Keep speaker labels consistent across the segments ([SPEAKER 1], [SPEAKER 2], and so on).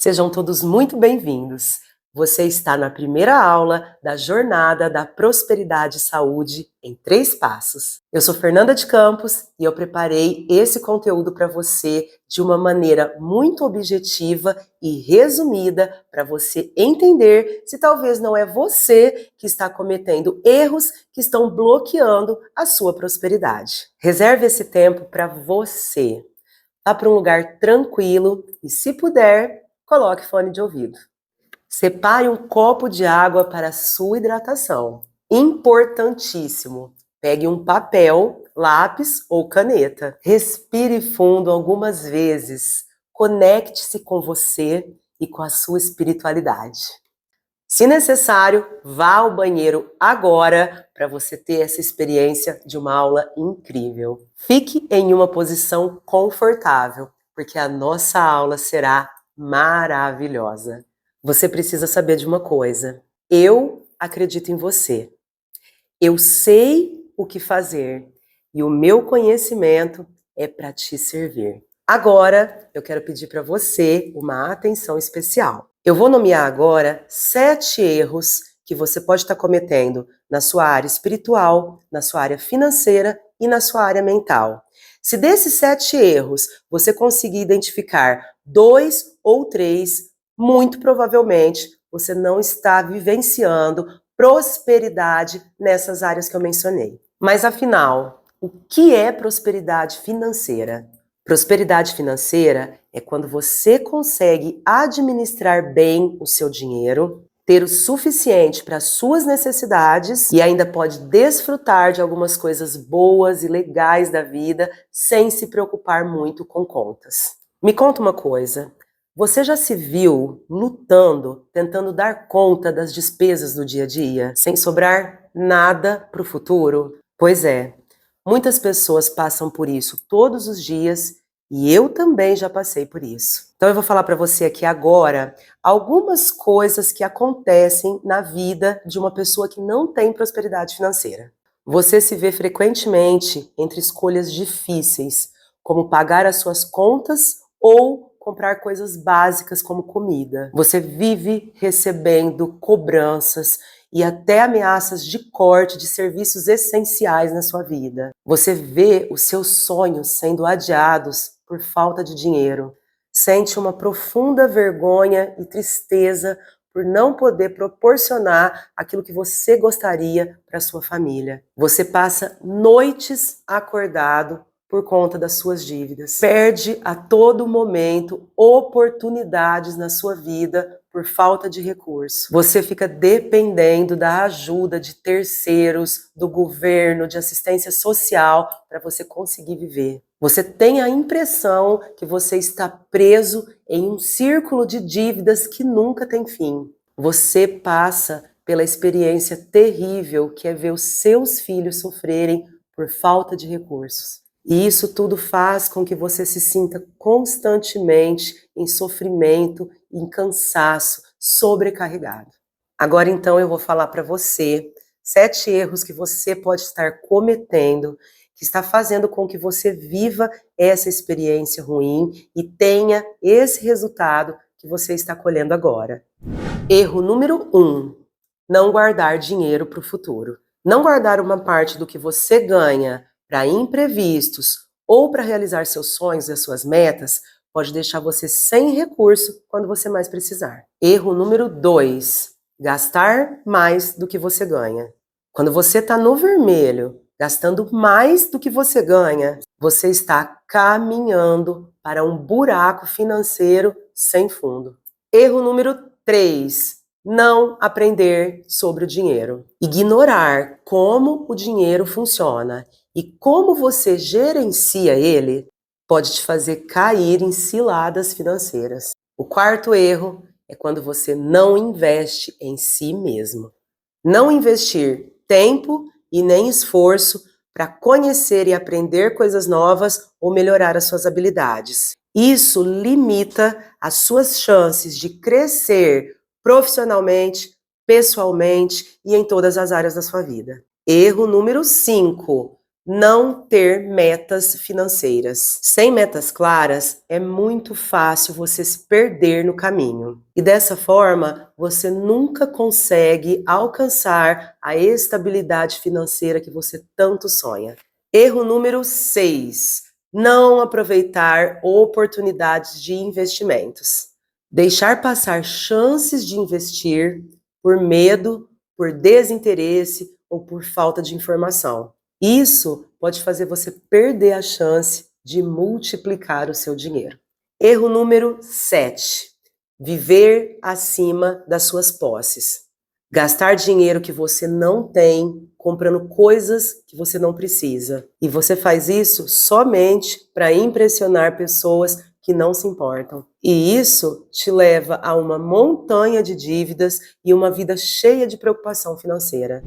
[SPEAKER 1] Sejam todos muito bem-vindos. Você está na primeira aula da Jornada da Prosperidade e Saúde em 3 passos. Eu sou Fernanda de Campos e eu preparei esse conteúdo para você de uma maneira muito objetiva e resumida para você entender se talvez não é você que está cometendo erros que estão bloqueando a sua prosperidade. Reserve esse tempo para você. Vá para um lugar tranquilo e, se puder, coloque fone de ouvido. Separe um copo de água para a sua hidratação. Importantíssimo. Pegue um papel, lápis ou caneta. Respire fundo algumas vezes. Conecte-se com você e com a sua espiritualidade. Se necessário, vá ao banheiro agora para você ter essa experiência de uma aula incrível. Fique em uma posição confortável, porque a nossa aula será maravilhosa. Você precisa saber de uma coisa. Eu acredito em você. Eu sei o que fazer e o meu conhecimento é para te servir. Agora, eu quero pedir para você uma atenção especial. Eu vou nomear agora 7 erros que você pode estar cometendo na sua área espiritual, na sua área financeira e na sua área mental. Se desses 7 erros você conseguir identificar 2 ou 3, muito provavelmente você não está vivenciando prosperidade nessas áreas que eu mencionei. Mas afinal, o que é prosperidade financeira? Prosperidade financeira é quando você consegue administrar bem o seu dinheiro, ter o suficiente para as suas necessidades e ainda pode desfrutar de algumas coisas boas e legais da vida sem se preocupar muito com contas. Me conta uma coisa. Você já se viu lutando, tentando dar conta das despesas do dia a dia, sem sobrar nada para o futuro? Pois é, muitas pessoas passam por isso todos os dias e eu também já passei por isso. Então eu vou falar para você aqui agora algumas coisas que acontecem na vida de uma pessoa que não tem prosperidade financeira. Você se vê frequentemente entre escolhas difíceis, como pagar as suas contas ou comprar coisas básicas como comida. Você vive recebendo cobranças e até ameaças de corte de serviços essenciais na sua vida. Você vê os seus sonhos sendo adiados por falta de dinheiro. Sente uma profunda vergonha e tristeza por não poder proporcionar aquilo que você gostaria para sua família. Você passa noites acordado por conta das suas dívidas. Perde a todo momento oportunidades na sua vida por falta de recurso. Você fica dependendo da ajuda de terceiros, do governo, de assistência social para você conseguir viver. Você tem a impressão que você está preso em um círculo de dívidas que nunca tem fim. Você passa pela experiência terrível que é ver os seus filhos sofrerem por falta de recursos. E isso tudo faz com que você se sinta constantemente em sofrimento, em cansaço, sobrecarregado. Agora então eu vou falar para você 7 erros que você pode estar cometendo, que está fazendo com que você viva essa experiência ruim e tenha esse resultado que você está colhendo agora. Erro número 1, não guardar dinheiro para o futuro. Não guardar uma parte do que você ganha para imprevistos ou para realizar seus sonhos e as suas metas pode deixar você sem recurso quando você mais precisar. Erro número 2, gastar mais do que você ganha. Quando você está no vermelho, gastando mais do que você ganha, você está caminhando para um buraco financeiro sem fundo. Erro número 3, não aprender sobre o dinheiro. Ignorar como o dinheiro funciona e como você gerencia ele pode te fazer cair em ciladas financeiras. O 4º erro é quando você não investe em si mesmo. Não investir tempo e nem esforço para conhecer e aprender coisas novas ou melhorar as suas habilidades. Isso limita as suas chances de crescer profissionalmente, pessoalmente e em todas as áreas da sua vida. Erro número 5, não ter metas financeiras. Sem metas claras, é muito fácil você se perder no caminho. E dessa forma, você nunca consegue alcançar a estabilidade financeira que você tanto sonha. Erro número 6: não aproveitar oportunidades de investimentos. Deixar passar chances de investir por medo, por desinteresse ou por falta de informação. Isso pode fazer você perder a chance de multiplicar o seu dinheiro. Erro número 7: viver acima das suas posses. Gastar dinheiro que você não tem comprando coisas que você não precisa. E você faz isso somente para impressionar pessoas que não se importam. E isso te leva a uma montanha de dívidas e uma vida cheia de preocupação financeira.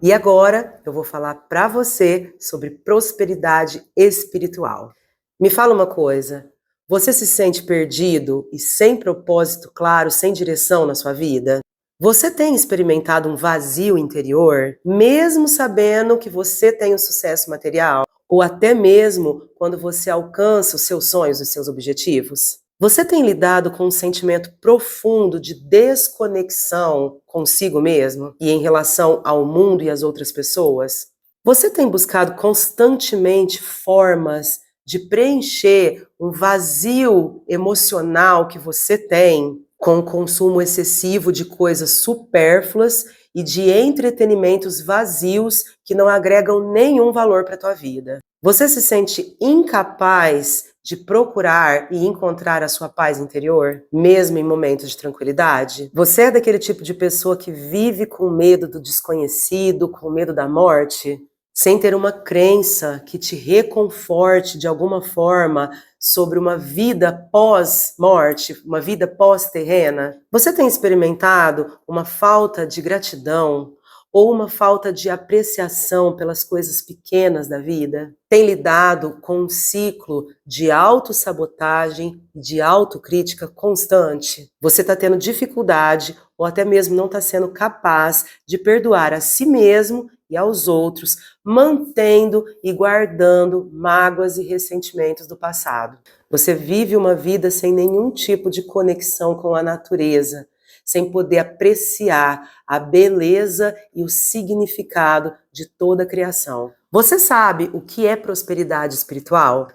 [SPEAKER 1] E agora eu vou falar para você sobre prosperidade espiritual. Me fala uma coisa, você se sente perdido e sem propósito claro, sem direção na sua vida? Você tem experimentado um vazio interior, mesmo sabendo que você tem o sucesso material? Ou até mesmo quando você alcança os seus sonhos, os seus objetivos? Você tem lidado com um sentimento profundo de desconexão consigo mesmo e em relação ao mundo e às outras pessoas? Você tem buscado constantemente formas de preencher um vazio emocional que você tem com o consumo excessivo de coisas supérfluas e de entretenimentos vazios que não agregam nenhum valor para a tua vida? Você se sente incapaz de procurar e encontrar a sua paz interior, mesmo em momentos de tranquilidade? Você é daquele tipo de pessoa que vive com medo do desconhecido, com medo da morte, sem ter uma crença que te reconforte de alguma forma sobre uma vida pós-morte, uma vida pós-terrena? Você tem experimentado uma falta de gratidão ou uma falta de apreciação pelas coisas pequenas da vida? Tem lidado com um ciclo de autossabotagem e de autocrítica constante? Você está tendo dificuldade ou até mesmo não está sendo capaz de perdoar a si mesmo e aos outros, mantendo e guardando mágoas e ressentimentos do passado. Você vive uma vida sem nenhum tipo de conexão com a natureza, sem poder apreciar a beleza e o significado de toda a criação. Você sabe o que é prosperidade espiritual?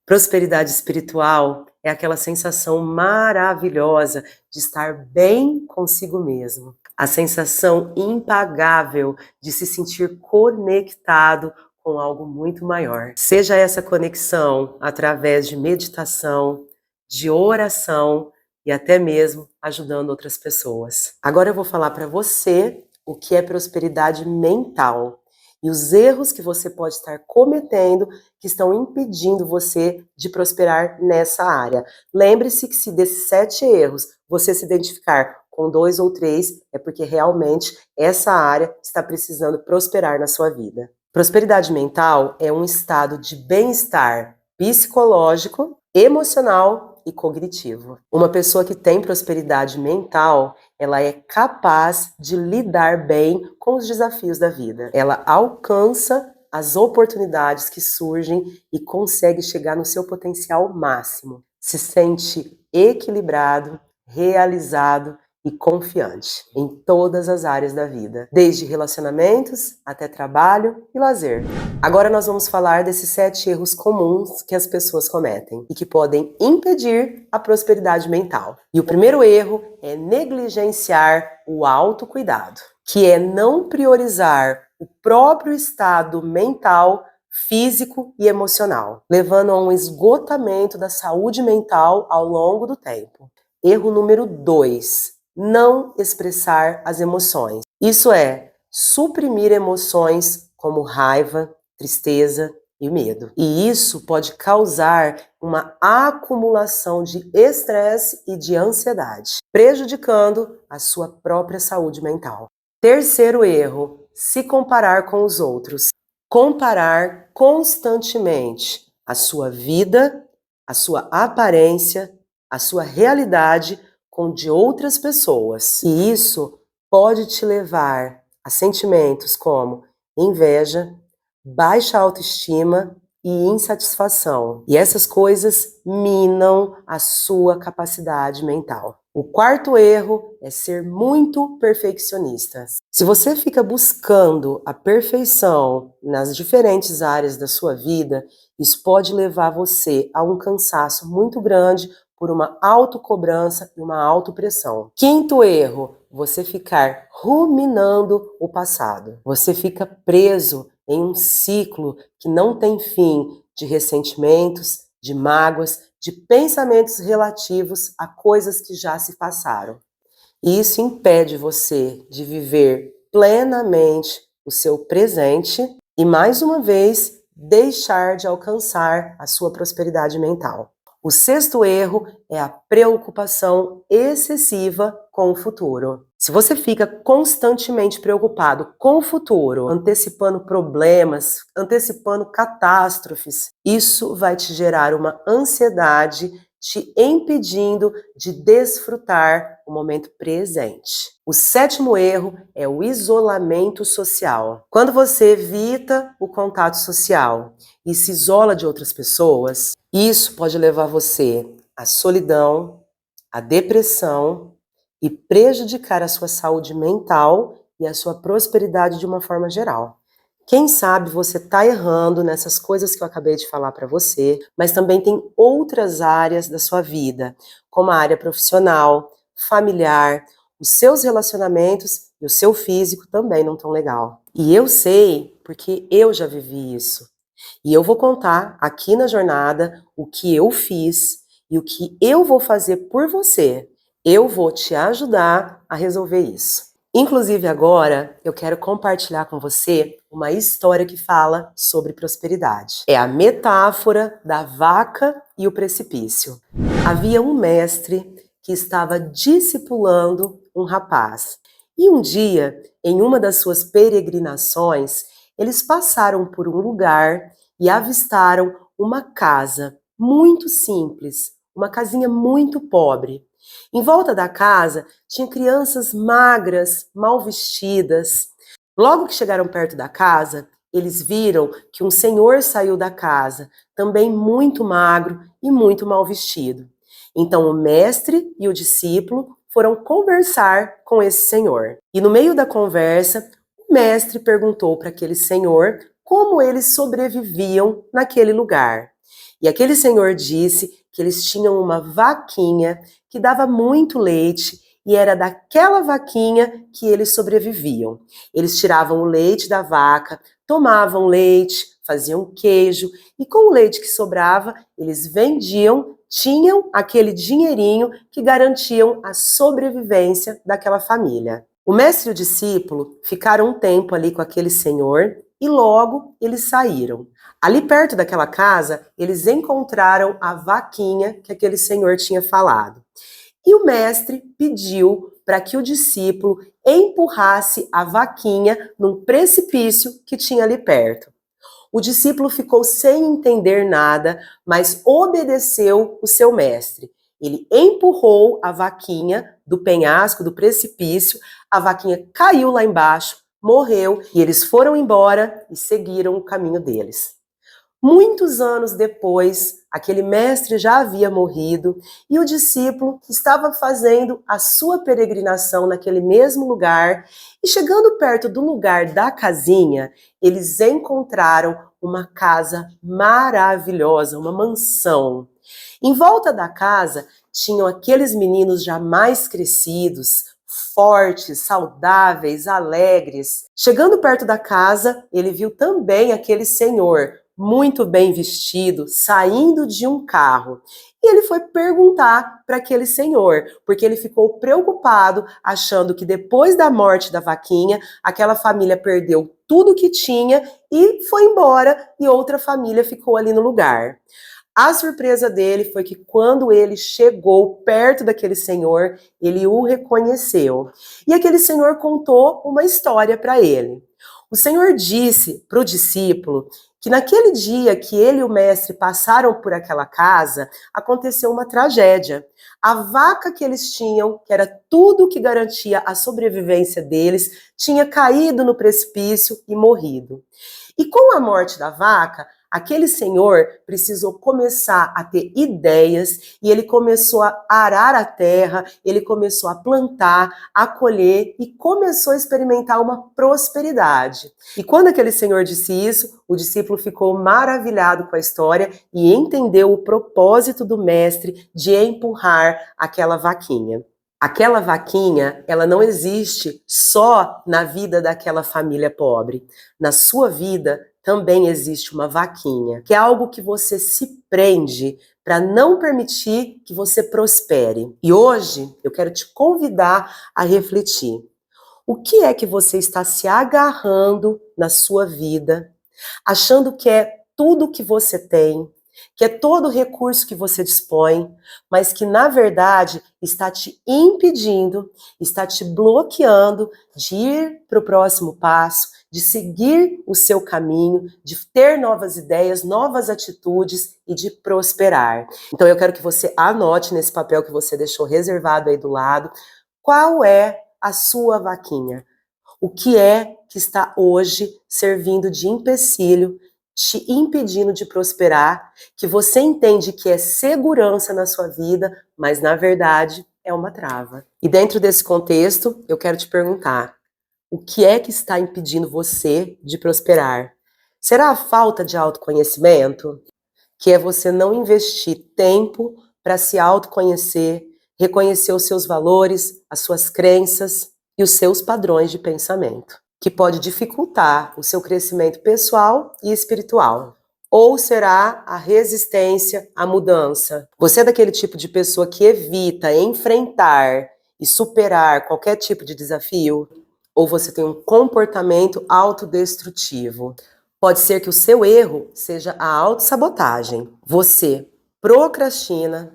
[SPEAKER 1] Prosperidade espiritual é aquela sensação maravilhosa de estar bem consigo mesmo. A sensação impagável de se sentir conectado com algo muito maior. Seja essa conexão através de meditação, de oração e até mesmo ajudando outras pessoas. Agora eu vou falar para você o que é prosperidade mental e os erros que você pode estar cometendo que estão impedindo você de prosperar nessa área. Lembre-se que se desses 7 erros você se identificar com 2 ou 3, é porque realmente essa área está precisando prosperar na sua vida. Prosperidade mental é um estado de bem-estar psicológico, emocional e cognitivo. Uma pessoa que tem prosperidade mental, ela é capaz de lidar bem com os desafios da vida. Ela alcança as oportunidades que surgem e consegue chegar no seu potencial máximo. Se sente equilibrado, realizado e confiante em todas as áreas da vida, desde relacionamentos até trabalho e lazer. Agora nós vamos falar desses 7 erros comuns que as pessoas cometem e que podem impedir a prosperidade mental. E o primeiro erro é negligenciar o autocuidado, que é não priorizar o próprio estado mental, físico e emocional, levando a um esgotamento da saúde mental ao longo do tempo. Erro número 2: não expressar as emoções. Isso é suprimir emoções como raiva, tristeza e medo. E isso pode causar uma acumulação de estresse e de ansiedade, prejudicando a sua própria saúde mental. Terceiro erro: se comparar com os outros. Comparar constantemente a sua vida, a sua aparência, a sua realidade com de outras pessoas. E isso pode te levar a sentimentos como inveja, baixa autoestima e insatisfação. E essas coisas minam a sua capacidade mental. O quarto erro é ser muito perfeccionista. Se você fica buscando a perfeição nas diferentes áreas da sua vida, isso pode levar você a um cansaço muito grande por uma autocobrança e uma autopressão. Quinto erro, você ficar ruminando o passado. Você fica preso em um ciclo que não tem fim de ressentimentos, de mágoas, de pensamentos relativos a coisas que já se passaram. E isso impede você de viver plenamente o seu presente e, mais uma vez, deixar de alcançar a sua prosperidade mental. O sexto erro é a preocupação excessiva com o futuro. Se você fica constantemente preocupado com o futuro, antecipando problemas, antecipando catástrofes, isso vai te gerar uma ansiedade, te impedindo de desfrutar o momento presente. O sétimo erro é o isolamento social. Quando você evita o contato social e se isola de outras pessoas, isso pode levar você à solidão, à depressão e prejudicar a sua saúde mental e a sua prosperidade de uma forma geral. Quem sabe você está errando nessas coisas que eu acabei de falar para você, mas também tem outras áreas da sua vida, como a área profissional, familiar, os seus relacionamentos e o seu físico também não estão legal. E eu sei porque eu já vivi isso. E eu vou contar aqui na jornada o que eu fiz e o que eu vou fazer por você. Eu vou te ajudar a resolver isso. Inclusive agora eu quero compartilhar com você uma história que fala sobre prosperidade. É a metáfora da vaca e o precipício. Havia um mestre que estava discipulando um rapaz. E um dia, em uma das suas peregrinações, eles passaram por um lugar e avistaram uma casa muito simples, uma casinha muito pobre. Em volta da casa tinha crianças magras, mal vestidas. Logo que chegaram perto da casa, eles viram que um senhor saiu da casa, também muito magro e muito mal vestido. Então o mestre e o discípulo foram conversar com esse senhor. E no meio da conversa, o mestre perguntou para aquele senhor como eles sobreviviam naquele lugar. E aquele senhor disse que eles tinham uma vaquinha que dava muito leite e era daquela vaquinha que eles sobreviviam. Eles tiravam o leite da vaca, tomavam leite, faziam queijo e com o leite que sobrava, eles vendiam, tinham aquele dinheirinho que garantiam a sobrevivência daquela família. O mestre e o discípulo ficaram um tempo ali com aquele senhor e logo eles saíram. Ali perto daquela casa, eles encontraram a vaquinha que aquele senhor tinha falado. E o mestre pediu para que o discípulo empurrasse a vaquinha num precipício que tinha ali perto. O discípulo ficou sem entender nada, mas obedeceu o seu mestre. Ele empurrou a vaquinha do penhasco, do precipício, a vaquinha caiu lá embaixo, morreu e eles foram embora e seguiram o caminho deles. Muitos anos depois, aquele mestre já havia morrido e o discípulo estava fazendo a sua peregrinação naquele mesmo lugar e chegando perto do lugar da casinha, eles encontraram uma casa maravilhosa, uma mansão. Em volta da casa tinham aqueles meninos já mais crescidos, fortes, saudáveis, alegres. Chegando perto da casa, ele viu também aquele senhor muito bem vestido, saindo de um carro. E ele foi perguntar para aquele senhor, porque ele ficou preocupado, achando que depois da morte da vaquinha, aquela família perdeu tudo que tinha e foi embora, e outra família ficou ali no lugar. A surpresa dele foi que quando ele chegou perto daquele senhor, ele o reconheceu. E aquele senhor contou uma história para ele. O Senhor disse para o discípulo que naquele dia que ele e o mestre passaram por aquela casa, aconteceu uma tragédia. A vaca que eles tinham, que era tudo que garantia a sobrevivência deles, tinha caído no precipício e morrido. E com a morte da vaca, aquele senhor precisou começar a ter ideias e ele começou a arar a terra, ele começou a plantar, a colher e começou a experimentar uma prosperidade. E quando aquele senhor disse isso, o discípulo ficou maravilhado com a história e entendeu o propósito do mestre de empurrar aquela vaquinha. Aquela vaquinha, ela não existe só na vida daquela família pobre. Na sua vida também existe uma vaquinha, que é algo que você se prende para não permitir que você prospere. E hoje eu quero te convidar a refletir. O que é que você está se agarrando na sua vida, achando que é tudo que você tem, que é todo o recurso que você dispõe, mas que na verdade está te impedindo, está te bloqueando de ir para o próximo passo, de seguir o seu caminho, de ter novas ideias, novas atitudes e de prosperar. Então eu quero que você anote nesse papel que você deixou reservado aí do lado, qual é a sua vaquinha? O que é que está hoje servindo de empecilho, te impedindo de prosperar, que você entende que é segurança na sua vida, mas na verdade é uma trava. E dentro desse contexto, eu quero te perguntar, o que é que está impedindo você de prosperar? Será a falta de autoconhecimento? Que é você não investir tempo para se autoconhecer, reconhecer os seus valores, as suas crenças e os seus padrões de pensamento, que pode dificultar o seu crescimento pessoal e espiritual. Ou será a resistência à mudança? Você é daquele tipo de pessoa que evita enfrentar e superar qualquer tipo de desafio? Ou você tem um comportamento autodestrutivo? Pode ser que o seu erro seja a autossabotagem. Você procrastina,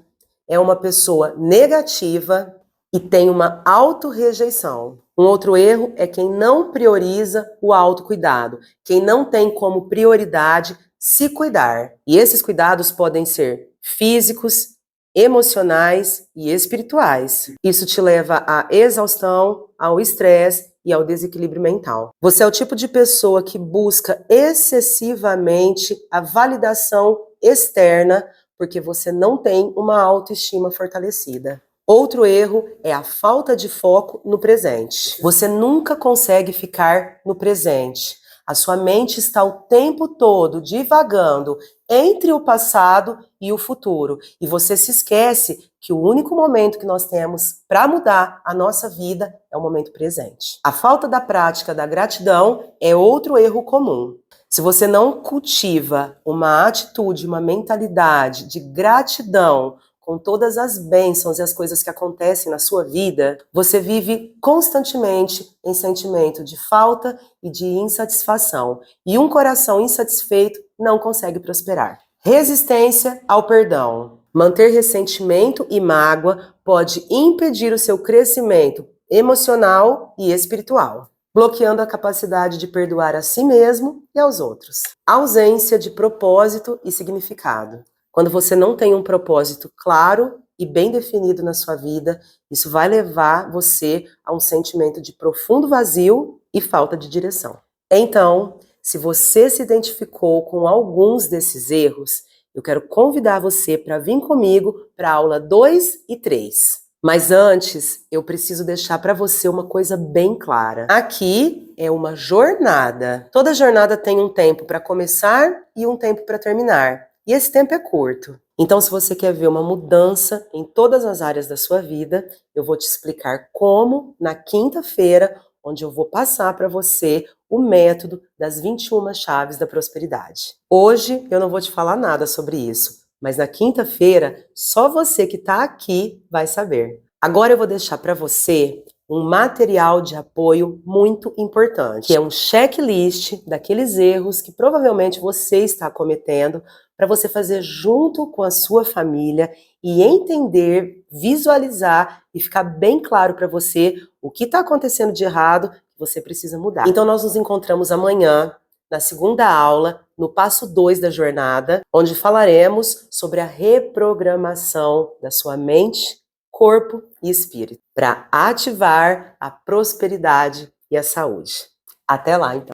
[SPEAKER 1] é uma pessoa negativa e tem uma autorrejeição. Um outro erro é quem não prioriza o autocuidado, quem não tem como prioridade se cuidar. E esses cuidados podem ser físicos, emocionais e espirituais. Isso te leva à exaustão, ao estresse e ao desequilíbrio mental. Você é o tipo de pessoa que busca excessivamente a validação externa porque você não tem uma autoestima fortalecida. Outro erro é a falta de foco no presente. Você nunca consegue ficar no presente. A sua mente está o tempo todo divagando entre o passado e o futuro. E você se esquece que o único momento que nós temos para mudar a nossa vida é o momento presente. A falta da prática da gratidão é outro erro comum. Se você não cultiva uma atitude, uma mentalidade de gratidão com todas as bênçãos e as coisas que acontecem na sua vida, você vive constantemente em sentimento de falta e de insatisfação. E um coração insatisfeito não consegue prosperar. Resistência ao perdão. Manter ressentimento e mágoa pode impedir o seu crescimento emocional e espiritual, bloqueando a capacidade de perdoar a si mesmo e aos outros. Ausência de propósito e significado. Quando você não tem um propósito claro e bem definido na sua vida, isso vai levar você a um sentimento de profundo vazio e falta de direção. Então, se você se identificou com alguns desses erros, eu quero convidar você para vir comigo para a aula 2 e 3. Mas antes, eu preciso deixar para você uma coisa bem clara. Aqui é uma jornada. Toda jornada tem um tempo para começar e um tempo para terminar. E esse tempo é curto. Então, se você quer ver uma mudança em todas as áreas da sua vida, eu vou te explicar como na quinta-feira, onde eu vou passar para você o método das 21 chaves da prosperidade. Hoje eu não vou te falar nada sobre isso, mas na quinta-feira, só você que está aqui vai saber. Agora eu vou deixar para você um material de apoio muito importante, que é um checklist daqueles erros que provavelmente você está cometendo, para você fazer junto com a sua família e entender, visualizar e ficar bem claro para você o que está acontecendo de errado que você precisa mudar. Então nós nos encontramos amanhã, na segunda aula, no passo 2 da jornada, onde falaremos sobre a reprogramação da sua mente, corpo e espírito, para ativar a prosperidade e a saúde. Até lá, então.